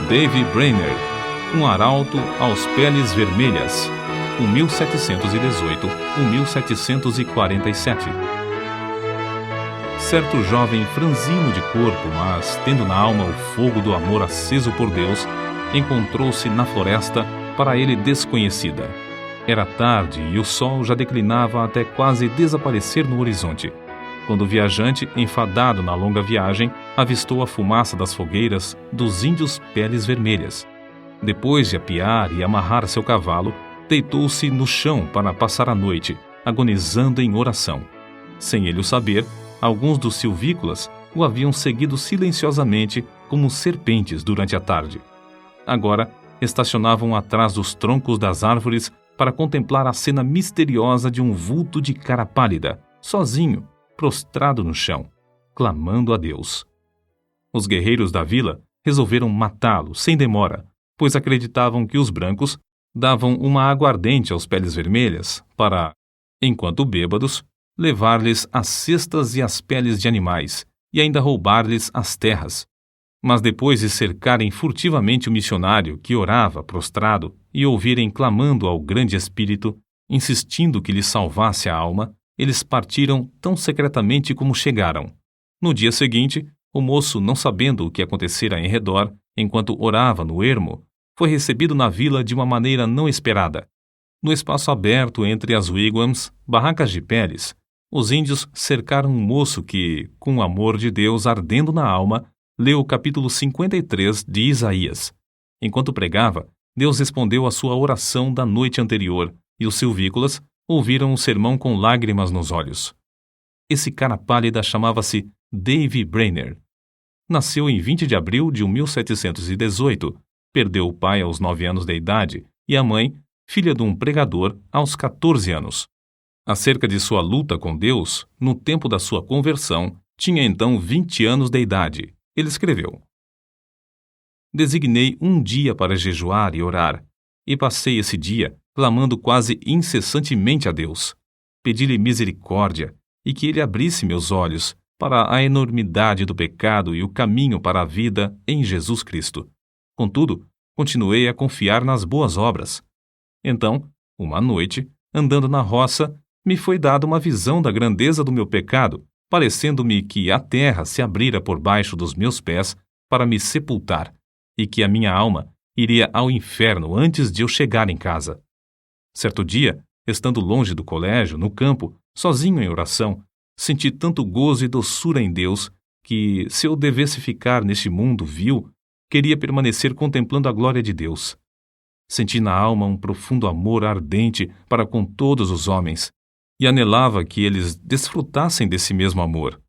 Davy Brainerd, um arauto aos peles vermelhas, 1718-1747. Certo jovem franzino de corpo, mas tendo na alma o fogo do amor aceso por Deus, encontrou-se na floresta, para ele desconhecida. Era tarde e o sol já declinava até quase desaparecer no horizonte, quando o viajante, enfadado na longa viagem, avistou a fumaça das fogueiras dos índios peles vermelhas. Depois de apiar e amarrar seu cavalo, deitou-se no chão para passar a noite, agonizando em oração. Sem ele o saber, alguns dos silvícolas o haviam seguido silenciosamente como serpentes durante a tarde. Agora, estacionavam atrás dos troncos das árvores para contemplar a cena misteriosa de um vulto de cara pálida, sozinho, prostrado no chão, clamando a Deus. Os guerreiros da vila resolveram matá-lo sem demora, pois acreditavam que os brancos davam uma aguardente aos peles vermelhas para, enquanto bêbados, levar-lhes as cestas e as peles de animais e ainda roubar-lhes as terras. Mas depois de cercarem furtivamente o missionário que orava prostrado e ouvirem clamando ao grande espírito, insistindo que lhe salvasse a alma, eles partiram tão secretamente como chegaram. No dia seguinte, o moço, não sabendo o que acontecera em redor, enquanto orava no ermo, foi recebido na vila de uma maneira não esperada. No espaço aberto entre as wigwams, barracas de peles, os índios cercaram um moço que, com o amor de Deus ardendo na alma, leu o capítulo 53 de Isaías. Enquanto pregava, Deus respondeu à sua oração da noite anterior, e os silvícolas ouviram o sermão com lágrimas nos olhos. Esse cara pálida chamava-se Davy Brainerd. Nasceu em 20 de abril de 1718, perdeu o pai aos 9 anos de idade e a mãe, filha de um pregador, aos 14 anos. Acerca de sua luta com Deus, no tempo da sua conversão, tinha então 20 anos de idade. Ele escreveu: Designei um dia para jejuar e orar, e passei esse dia clamando quase incessantemente a Deus. Pedi-lhe misericórdia e que ele abrisse meus olhos para a enormidade do pecado e o caminho para a vida em Jesus Cristo. Contudo, continuei a confiar nas boas obras. Então, uma noite, andando na roça, me foi dada uma visão da grandeza do meu pecado, parecendo-me que a terra se abrira por baixo dos meus pés para me sepultar, e que a minha alma iria ao inferno antes de eu chegar em casa. Certo dia, estando longe do colégio, no campo, sozinho em oração, senti tanto gozo e doçura em Deus que, se eu devesse ficar neste mundo vil, queria permanecer contemplando a glória de Deus. Senti na alma um profundo amor ardente para com todos os homens, e anelava que eles desfrutassem desse mesmo amor.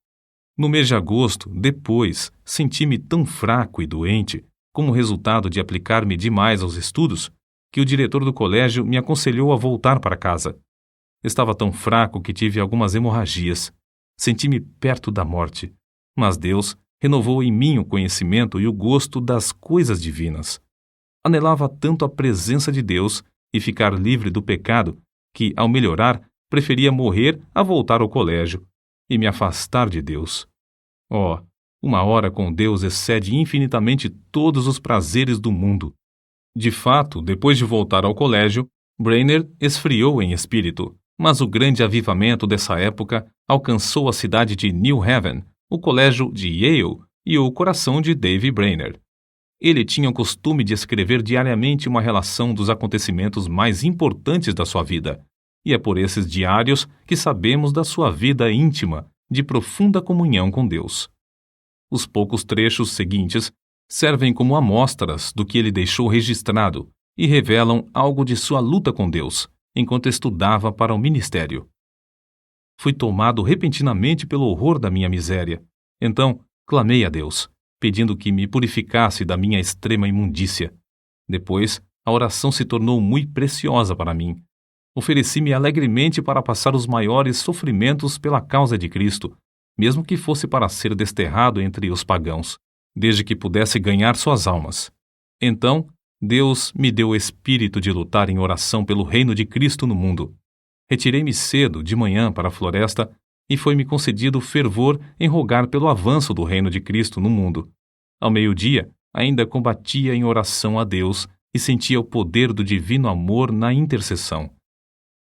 No mês de agosto, depois, senti-me tão fraco e doente, como resultado de aplicar-me demais aos estudos, que o diretor do colégio me aconselhou a voltar para casa. Estava tão fraco que tive algumas hemorragias. Senti-me perto da morte, mas Deus renovou em mim o conhecimento e o gosto das coisas divinas. Anelava tanto a presença de Deus e ficar livre do pecado que, ao melhorar, preferia morrer a voltar ao colégio e me afastar de Deus. Oh, uma hora com Deus excede infinitamente todos os prazeres do mundo. De fato, depois de voltar ao colégio, Brainerd esfriou em espírito, mas o grande avivamento dessa época alcançou a cidade de New Haven, o colégio de Yale e o coração de Davy Brainerd. Ele tinha o costume de escrever diariamente uma relação dos acontecimentos mais importantes da sua vida, e é por esses diários que sabemos da sua vida íntima, de profunda comunhão com Deus. Os poucos trechos seguintes servem como amostras do que ele deixou registrado e revelam algo de sua luta com Deus, enquanto estudava para o ministério. Fui tomado repentinamente pelo horror da minha miséria. Então, clamei a Deus, pedindo que me purificasse da minha extrema imundícia. Depois, a oração se tornou muito preciosa para mim. Ofereci-me alegremente para passar os maiores sofrimentos pela causa de Cristo, mesmo que fosse para ser desterrado entre os pagãos, desde que pudesse ganhar suas almas. Então, Deus me deu o espírito de lutar em oração pelo reino de Cristo no mundo. Retirei-me cedo, de manhã, para a floresta, e foi-me concedido fervor em rogar pelo avanço do reino de Cristo no mundo. Ao meio-dia, ainda combatia em oração a Deus e sentia o poder do divino amor na intercessão.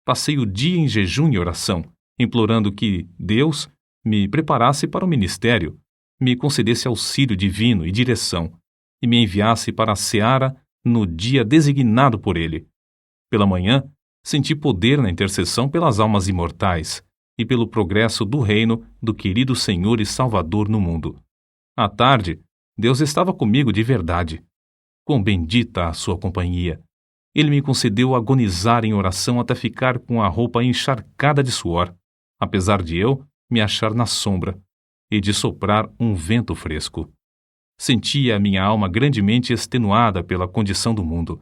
Passei o dia em jejum e oração, implorando que Deus me preparasse para o ministério, me concedesse auxílio divino e direção, e me enviasse para a seara no dia designado por Ele. Pela manhã, senti poder na intercessão pelas almas imortais e pelo progresso do reino do querido Senhor e Salvador no mundo. À tarde, Deus estava comigo de verdade. Quão bendita a sua companhia! Ele me concedeu agonizar em oração até ficar com a roupa encharcada de suor, apesar de eu me achar na sombra e de soprar um vento fresco. Sentia a minha alma grandemente extenuada pela condição do mundo.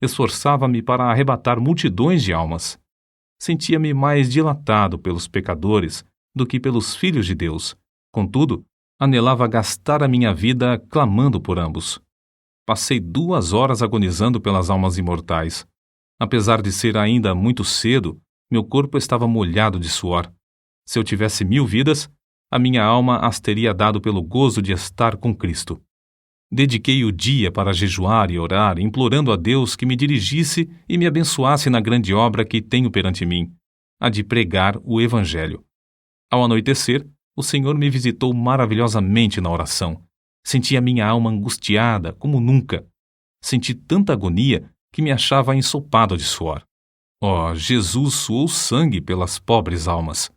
Esforçava-me para arrebatar multidões de almas. Sentia-me mais dilatado pelos pecadores do que pelos filhos de Deus. Contudo, anelava gastar a minha vida clamando por ambos. Passei 2 horas agonizando pelas almas imortais. Apesar de ser ainda muito cedo, meu corpo estava molhado de suor. Se eu tivesse 1000 vidas, a minha alma as teria dado pelo gozo de estar com Cristo. Dediquei o dia para jejuar e orar, implorando a Deus que me dirigisse e me abençoasse na grande obra que tenho perante mim, a de pregar o Evangelho. Ao anoitecer, o Senhor me visitou maravilhosamente na oração. Senti a minha alma angustiada como nunca. Senti tanta agonia que me achava ensopado de suor. Oh, Jesus suou sangue pelas pobres almas.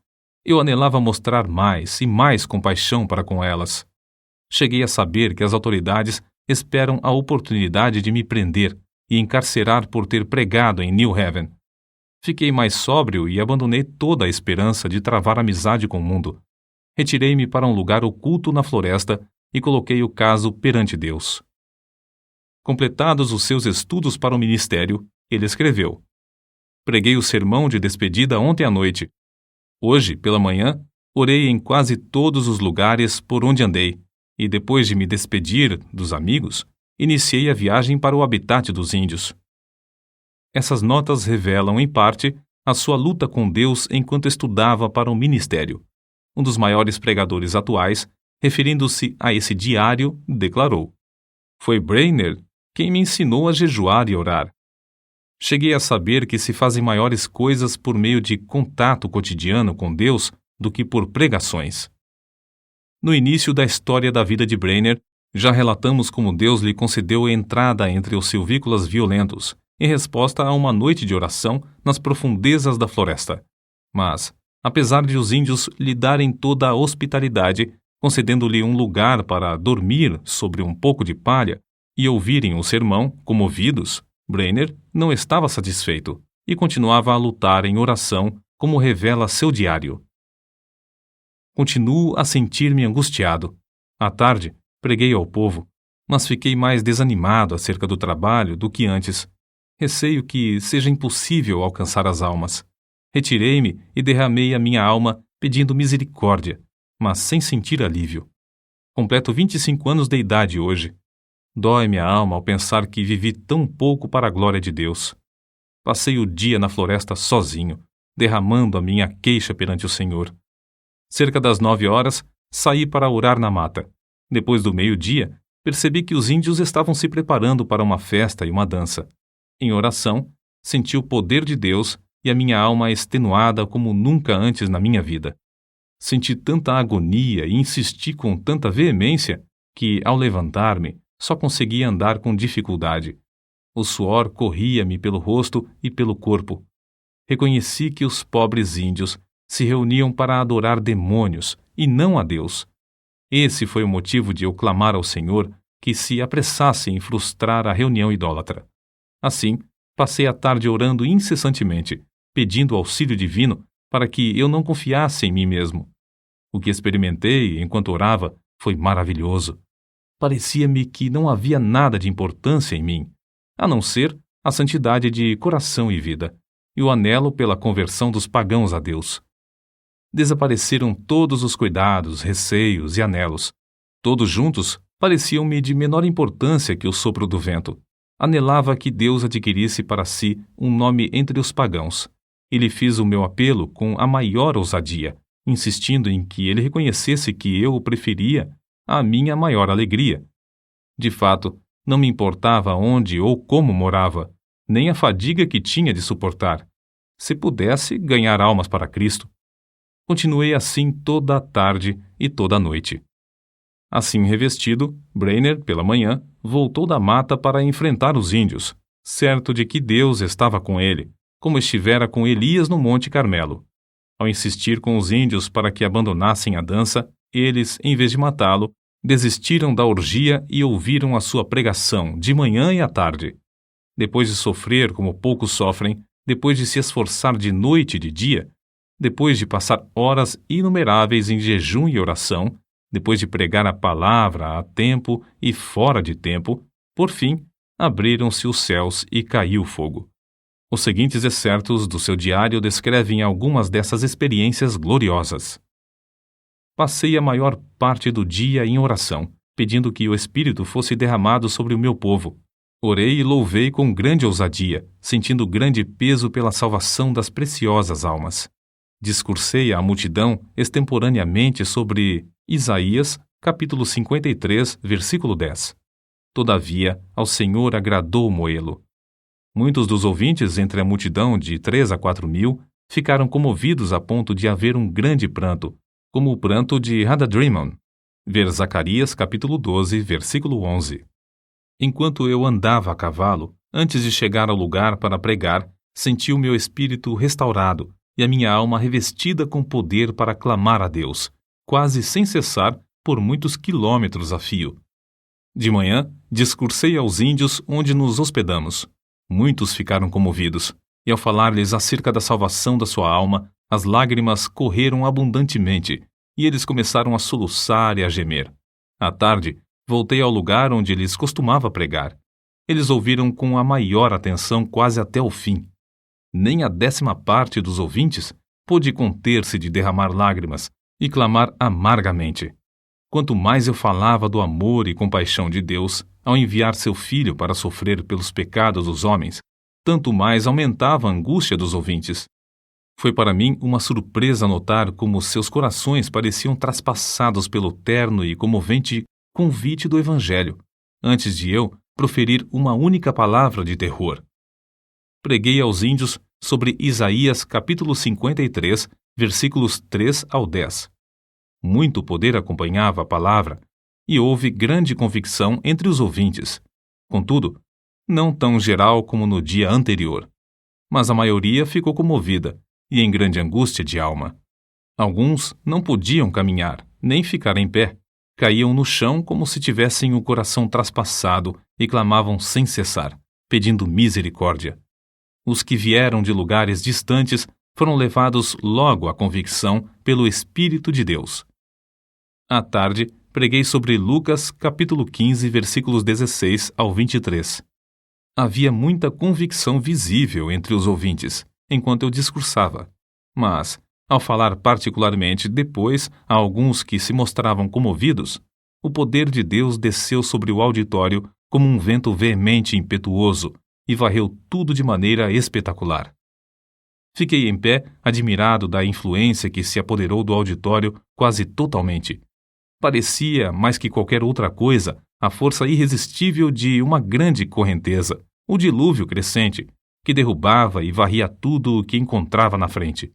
Eu anelava mostrar mais e mais compaixão para com elas. Cheguei a saber que as autoridades esperam a oportunidade de me prender e encarcerar por ter pregado em New Haven. Fiquei mais sóbrio e abandonei toda a esperança de travar amizade com o mundo. Retirei-me para um lugar oculto na floresta e coloquei o caso perante Deus. Completados os seus estudos para o ministério, ele escreveu: Preguei o sermão de despedida ontem à noite. Hoje, pela manhã, orei em quase todos os lugares por onde andei, e depois de me despedir dos amigos, iniciei a viagem para o habitat dos índios. Essas notas revelam, em parte, a sua luta com Deus enquanto estudava para o ministério. Um dos maiores pregadores atuais, referindo-se a esse diário, declarou: Foi Brainerd quem me ensinou a jejuar e orar. Cheguei a saber que se fazem maiores coisas por meio de contato cotidiano com Deus do que por pregações. No início da história da vida de Brainerd, já relatamos como Deus lhe concedeu entrada entre os silvícolas violentos, em resposta a uma noite de oração nas profundezas da floresta. Mas, apesar de os índios lhe darem toda a hospitalidade, concedendo-lhe um lugar para dormir sobre um pouco de palha e ouvirem o sermão, comovidos, Brainerd não estava satisfeito e continuava a lutar em oração, como revela seu diário. Continuo a sentir-me angustiado. À tarde, preguei ao povo, mas fiquei mais desanimado acerca do trabalho do que antes. Receio que seja impossível alcançar as almas. Retirei-me e derramei a minha alma pedindo misericórdia, mas sem sentir alívio. Completo 25 anos de idade hoje. Dói-me a alma ao pensar que vivi tão pouco para a glória de Deus. Passei o dia na floresta sozinho, derramando a minha queixa perante o Senhor. Cerca das 9 horas, saí para orar na mata. Depois do meio-dia, percebi que os índios estavam se preparando para uma festa e uma dança. Em oração, senti o poder de Deus e a minha alma extenuada como nunca antes na minha vida. Senti tanta agonia e insisti com tanta veemência que, ao levantar-me, só conseguia andar com dificuldade. O suor corria-me pelo rosto e pelo corpo. Reconheci que os pobres índios se reuniam para adorar demônios e não a Deus. Esse foi o motivo de eu clamar ao Senhor que se apressasse em frustrar a reunião idólatra. Assim, passei a tarde orando incessantemente, pedindo auxílio divino para que eu não confiasse em mim mesmo. O que experimentei enquanto orava foi maravilhoso. Parecia-me que não havia nada de importância em mim, a não ser a santidade de coração e vida, e o anelo pela conversão dos pagãos a Deus. Desapareceram todos os cuidados, receios e anelos. Todos juntos pareciam-me de menor importância que o sopro do vento. Anelava que Deus adquirisse para si um nome entre os pagãos, e lhe fiz o meu apelo com a maior ousadia, insistindo em que ele reconhecesse que eu o preferia à minha maior alegria. De fato, não me importava onde ou como morava, nem a fadiga que tinha de suportar. Se pudesse ganhar almas para Cristo. Continuei assim toda a tarde e toda a noite. Assim revestido, Brainerd, pela manhã, voltou da mata para enfrentar os índios, certo de que Deus estava com ele, como estivera com Elias no Monte Carmelo. Ao insistir com os índios para que abandonassem a dança, eles, em vez de matá-lo, desistiram da orgia e ouviram a sua pregação de manhã e à tarde. Depois de sofrer como poucos sofrem, depois de se esforçar de noite e de dia, depois de passar horas inumeráveis em jejum e oração, depois de pregar a palavra a tempo e fora de tempo, por fim, abriram-se os céus e caiu fogo. Os seguintes excertos do seu diário descrevem algumas dessas experiências gloriosas. Passei a maior parte do dia em oração, pedindo que o Espírito fosse derramado sobre o meu povo. Orei e louvei com grande ousadia, sentindo grande peso pela salvação das preciosas almas. Discursei à multidão extemporaneamente sobre Isaías, capítulo 53, versículo 10. Todavia, ao Senhor agradou Moê-lo. Muitos dos ouvintes entre a multidão de 3 a 4 mil ficaram comovidos a ponto de haver um grande pranto, como o pranto de Hadadrimon. Ver Zacarias, capítulo 12, versículo 11. Enquanto eu andava a cavalo, antes de chegar ao lugar para pregar, senti o meu espírito restaurado e a minha alma revestida com poder para clamar a Deus, quase sem cessar por muitos quilômetros a fio. De manhã, discursei aos índios onde nos hospedamos. Muitos ficaram comovidos, e ao falar-lhes acerca da salvação da sua alma, as lágrimas correram abundantemente, e eles começaram a soluçar e a gemer. À tarde, voltei ao lugar onde lhes costumava pregar. Eles ouviram com a maior atenção quase até o fim. Nem a 10ª parte dos ouvintes pôde conter-se de derramar lágrimas e clamar amargamente. Quanto mais eu falava do amor e compaixão de Deus ao enviar seu Filho para sofrer pelos pecados dos homens, tanto mais aumentava a angústia dos ouvintes. Foi para mim uma surpresa notar como seus corações pareciam traspassados pelo terno e comovente convite do Evangelho, antes de eu proferir uma única palavra de terror. Preguei aos índios sobre Isaías capítulo 53, versículos 3 ao 10. Muito poder acompanhava a palavra, e houve grande convicção entre os ouvintes. Contudo, não tão geral como no dia anterior. Mas a maioria ficou comovida e em grande angústia de alma. Alguns não podiam caminhar, nem ficar em pé. Caíam no chão como se tivessem o coração traspassado e clamavam sem cessar, pedindo misericórdia. Os que vieram de lugares distantes foram levados logo à convicção pelo Espírito de Deus. À tarde, preguei sobre Lucas, capítulo 15, versículos 16 ao 23. Havia muita convicção visível entre os ouvintes, enquanto eu discursava. Mas, ao falar particularmente depois a alguns que se mostravam comovidos, o poder de Deus desceu sobre o auditório como um vento veemente e impetuoso e varreu tudo de maneira espetacular. Fiquei em pé, admirado da influência que se apoderou do auditório quase totalmente. Parecia, mais que qualquer outra coisa, a força irresistível de uma grande correnteza, o dilúvio crescente, que derrubava e varria tudo o que encontrava na frente.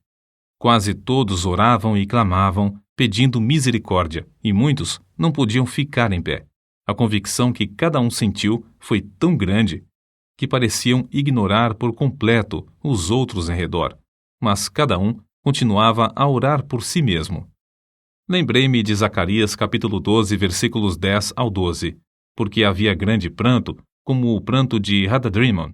Quase todos oravam e clamavam, pedindo misericórdia, e muitos não podiam ficar em pé. A convicção que cada um sentiu foi tão grande que pareciam ignorar por completo os outros em redor, mas cada um continuava a orar por si mesmo. Lembrei-me de Zacarias capítulo 12, versículos 10 ao 12, porque havia grande pranto, como o pranto de Hadadrimon,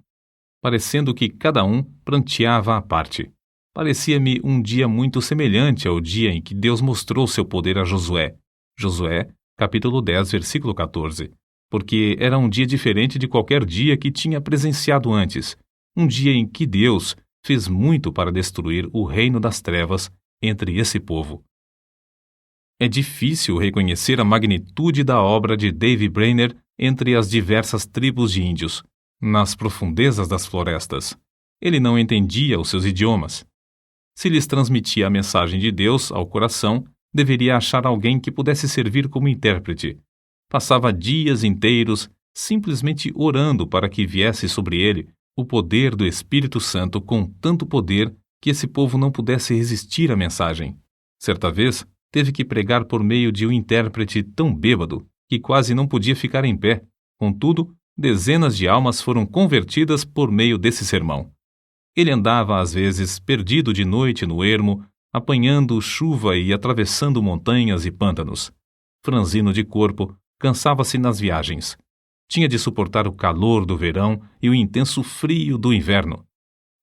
parecendo que cada um pranteava à parte. Parecia-me um dia muito semelhante ao dia em que Deus mostrou seu poder a Josué. Josué, capítulo 10, versículo 14. Porque era um dia diferente de qualquer dia que tinha presenciado antes, um dia em que Deus fez muito para destruir o reino das trevas entre esse povo. É difícil reconhecer a magnitude da obra de David Brainerd entre as diversas tribos de índios, nas profundezas das florestas. Ele não entendia os seus idiomas. Se lhes transmitia a mensagem de Deus ao coração, deveria achar alguém que pudesse servir como intérprete. Passava dias inteiros simplesmente orando para que viesse sobre ele o poder do Espírito Santo com tanto poder que esse povo não pudesse resistir à mensagem. Certa vez, teve que pregar por meio de um intérprete tão bêbado que quase não podia ficar em pé. Contudo, dezenas de almas foram convertidas por meio desse sermão. Ele andava, às vezes, perdido de noite no ermo, apanhando chuva e atravessando montanhas e pântanos. Franzino de corpo, cansava-se nas viagens. Tinha de suportar o calor do verão e o intenso frio do inverno.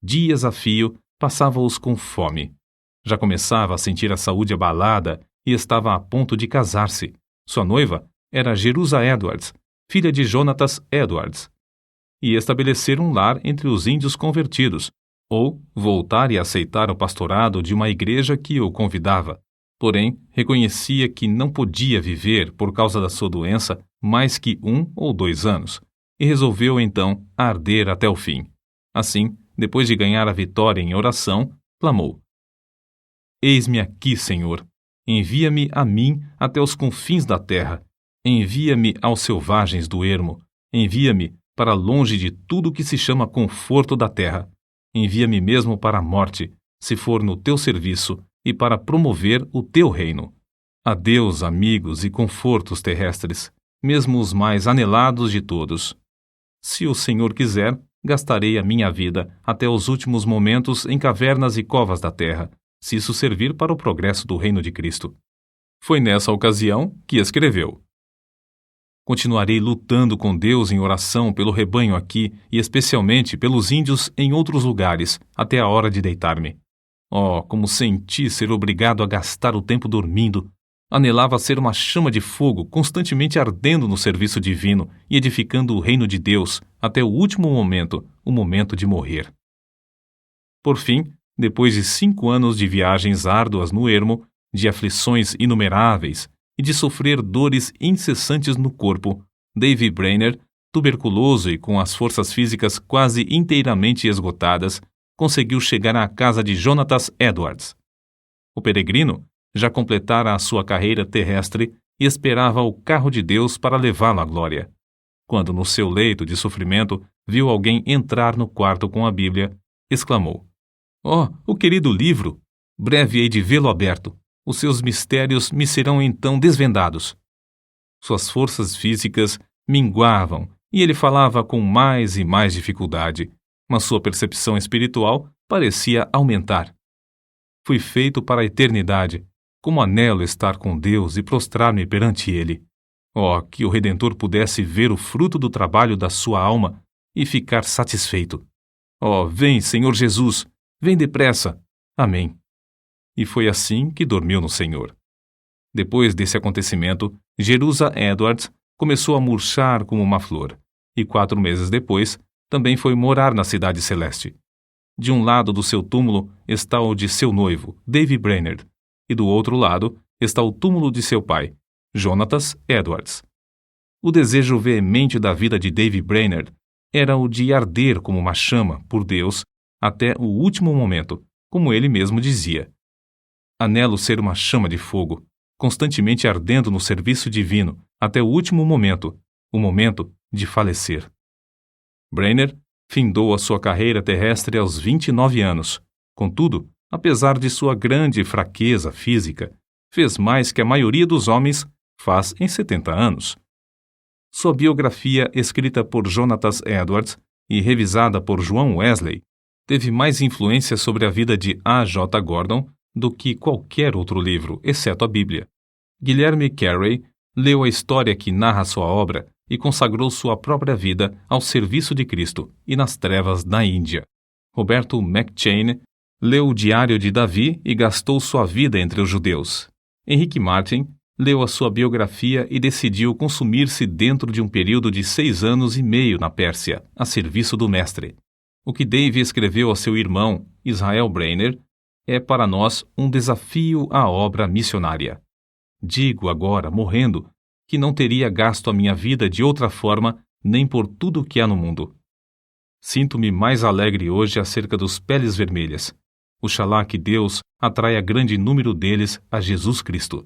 Dias a fio, passava-os com fome. Já começava a sentir a saúde abalada e estava a ponto de casar-se. Sua noiva era Jerusa Edwards, filha de Jonatas Edwards, e estabelecer um lar entre os índios convertidos, ou voltar e aceitar o pastorado de uma igreja que o convidava. Porém, reconhecia que não podia viver, por causa da sua doença, mais que 1 ou 2 anos, e resolveu então arder até o fim. Assim, depois de ganhar a vitória em oração, clamou: Eis-me aqui, Senhor. Envia-me a mim até os confins da terra. Envia-me aos selvagens do ermo. Envia-me para longe de tudo que se chama conforto da terra. Envia-me mesmo para a morte, se for no teu serviço, e para promover o teu reino. Adeus, amigos e confortos terrestres, mesmo os mais anelados de todos. Se o Senhor quiser, gastarei a minha vida até os últimos momentos em cavernas e covas da terra, se isso servir para o progresso do reino de Cristo. Foi nessa ocasião que escreveu: Continuarei lutando com Deus em oração pelo rebanho aqui e especialmente pelos índios em outros lugares, até a hora de deitar-me. Oh, como senti ser obrigado a gastar o tempo dormindo! Anelava ser uma chama de fogo constantemente ardendo no serviço divino e edificando o reino de Deus até o último momento, o momento de morrer. Por fim, depois de 5 anos de viagens árduas no ermo, de aflições inumeráveis e de sofrer dores incessantes no corpo, Davy Brainerd, tuberculoso e com as forças físicas quase inteiramente esgotadas, conseguiu chegar à casa de Jonatas Edwards. O peregrino já completara a sua carreira terrestre e esperava o carro de Deus para levá-lo à glória. Quando no seu leito de sofrimento viu alguém entrar no quarto com a Bíblia, exclamou: Oh, o querido livro! Breve hei de vê-lo aberto. Os seus mistérios me serão então desvendados. Suas forças físicas minguavam e ele falava com mais e mais dificuldade, mas sua percepção espiritual parecia aumentar. Fui feito para a eternidade. Como anelo estar com Deus e prostrar-me perante Ele. Oh, que o Redentor pudesse ver o fruto do trabalho da sua alma e ficar satisfeito. Oh, vem, Senhor Jesus, vem depressa. Amém. E foi assim que dormiu no Senhor. Depois desse acontecimento, Jerusa Edwards começou a murchar como uma flor, e 4 meses depois, também foi morar na cidade celeste. De um lado do seu túmulo está o de seu noivo, Davy Brainerd, e do outro lado está o túmulo de seu pai, Jonatas Edwards. O desejo veemente da vida de Davy Brainerd era o de arder como uma chama por Deus até o último momento, como ele mesmo dizia. Anelo ser uma chama de fogo, constantemente ardendo no serviço divino até o último momento, o momento de falecer. Brainerd findou a sua carreira terrestre aos 29 anos. Contudo, apesar de sua grande fraqueza física, fez mais que a maioria dos homens faz em 70 anos. Sua biografia, escrita por Jonatas Edwards e revisada por João Wesley, teve mais influência sobre a vida de A. J. Gordon do que qualquer outro livro, exceto a Bíblia. Guilherme Carey leu a história que narra sua obra e consagrou sua própria vida ao serviço de Cristo e nas trevas da Índia. Roberto McCheyne leu o Diário de Davi e gastou sua vida entre os judeus. Henrique Martin leu a sua biografia e decidiu consumir-se dentro de um período de 6 anos e meio na Pérsia, a serviço do Mestre. O que Davy escreveu a seu irmão, Israel Brainerd, é para nós um desafio à obra missionária. Digo agora, morrendo, que não teria gasto a minha vida de outra forma nem por tudo o que há no mundo. Sinto-me mais alegre hoje acerca dos peles vermelhas. Oxalá que Deus atraia grande número deles a Jesus Cristo.